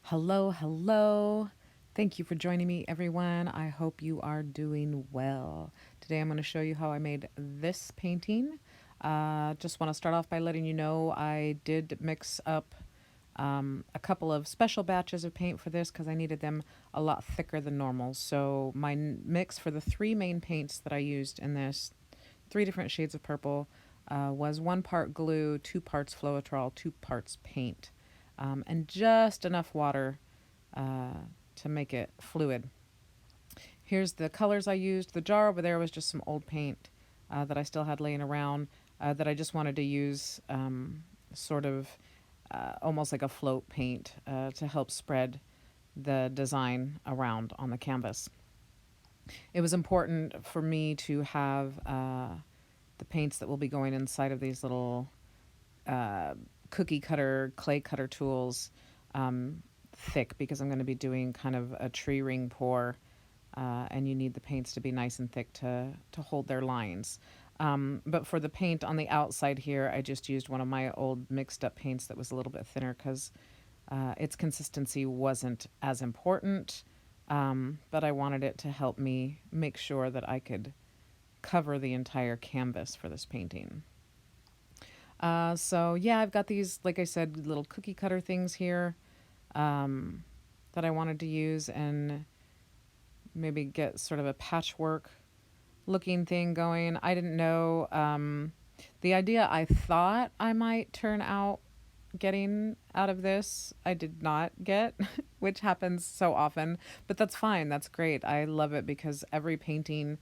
Hello, hello. Thank you for joining me, everyone. I hope you are doing well. Today I'm going to show you how I made this painting. Just want to start off by letting you know I did mix up a couple of special batches of paint for this because I needed them a lot thicker than normal. So my mix for the three main paints that I used in this, three different shades of purple, was 1 part glue, 2 parts Floetrol, 2 parts paint, and just enough water to make it fluid. Here's the colors I used. The jar over there was just some old paint that I still had laying around that I just wanted to use sort of almost like a float paint to help spread the design around on the canvas. It was important for me to have the paints that will be going inside of these little cookie cutter, clay cutter tools thick, because I'm going to be doing kind of a tree ring pour, and you need the paints to be nice and thick to hold their lines. But for the paint on the outside here, I just used one of my old mixed up paints that was a little bit thinner because its consistency wasn't as important, but I wanted it to help me make sure that I could cover the entire canvas for this painting. So yeah, I've got these, like I said, little cookie cutter things here that I wanted to use and maybe get sort of a patchwork looking thing going. I didn't know the idea I thought I might turn out getting out of this, I did not get, which happens so often, but that's fine. That's great. I love it because every painting,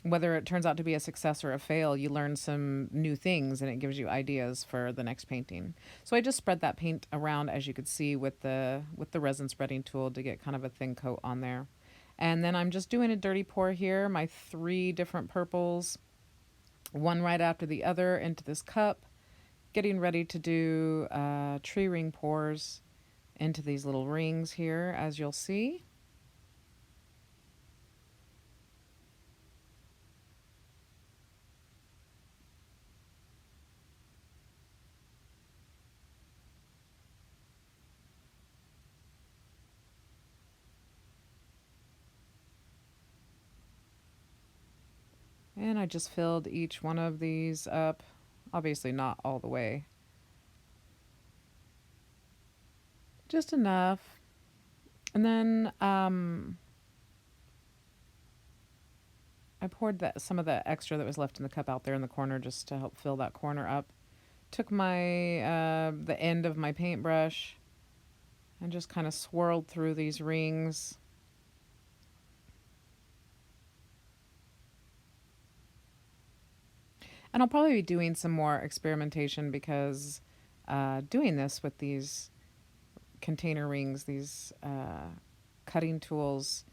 whether it turns out to be a success or a fail, you learn some new things and it gives you ideas for the next painting. So I just spread that paint around, as you could see, with the resin spreading tool to get kind of a thin coat on there. And then I'm just doing a dirty pour here, my 3 different purples, one right after the other, into this cup, getting ready to do tree ring pours into these little rings here, as you'll see. And I just filled each one of these up, obviously not all the way, just enough. And then I poured some of the extra that was left in the cup out there in the corner just to help fill that corner up. Took my the end of my paintbrush and just kind of swirled through these rings. And I'll probably be doing some more experimentation because doing this with these container rings, these cutting tools,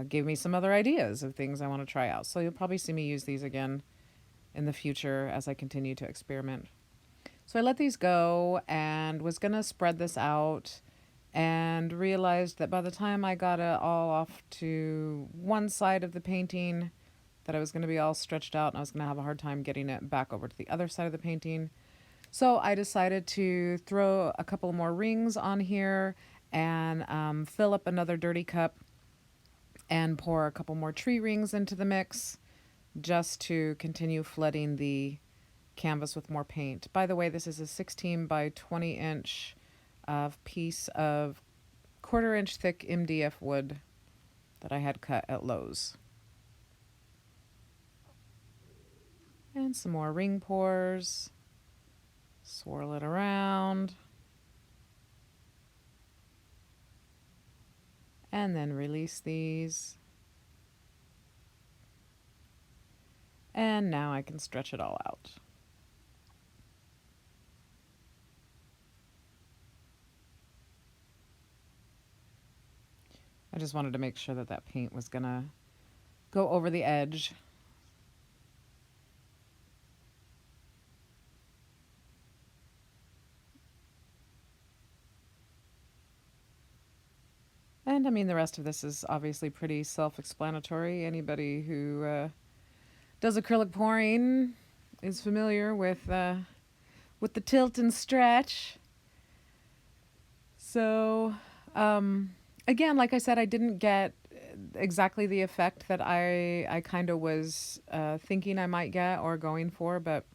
gave me some other ideas of things I want to try out. So you'll probably see me use these again in the future as I continue to experiment. So I let these go and was going to spread this out, and realized that by the time I got it all off to one side of the painting, that I was going to be all stretched out and I was going to have a hard time getting it back over to the other side of the painting. So I decided to throw a couple more rings on here and fill up another dirty cup and pour a couple more tree rings into the mix just to continue flooding the canvas with more paint. By the way, this is a 16 by 20 inch piece of 1/4 inch thick MDF wood that I had cut at Lowe's. And some more ring pours. Swirl it around. And then release these. And now I can stretch it all out. I just wanted to make sure that that paint was gonna go over the edge. And I mean, the rest of this is obviously pretty self-explanatory. Anybody who does acrylic pouring is familiar with the tilt and stretch. So, um, again, like I said, I didn't get exactly the effect that I kind of was thinking I might get or going for, but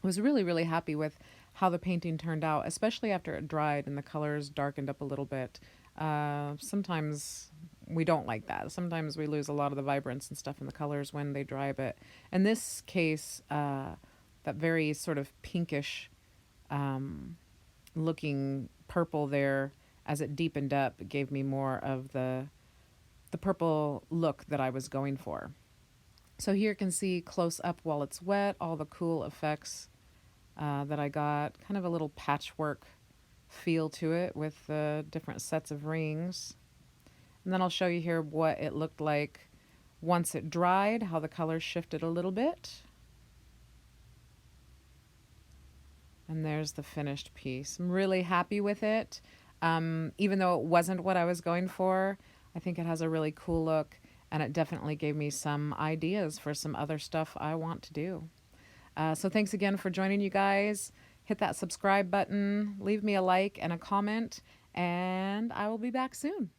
was really, really happy with how the painting turned out, especially after it dried and the colors darkened up a little bit. Sometimes we don't like that. Sometimes we lose a lot of the vibrance and stuff in the colors when they dry, but in this case, that very sort of pinkish looking purple there, as it deepened up, it gave me more of the purple look that I was going for. So here you can see close up while it's wet, all the cool effects that I got. Kind of a little patchwork feel to it with the different sets of rings. And then I'll show you here what it looked like once it dried, how the colors shifted a little bit. And there's the finished piece. I'm really happy with it. Even though it wasn't what I was going for, I think it has a really cool look, and it definitely gave me some ideas for some other stuff I want to do. So thanks again for joining, you guys. Hit that subscribe button, leave me a like and a comment, and I will be back soon.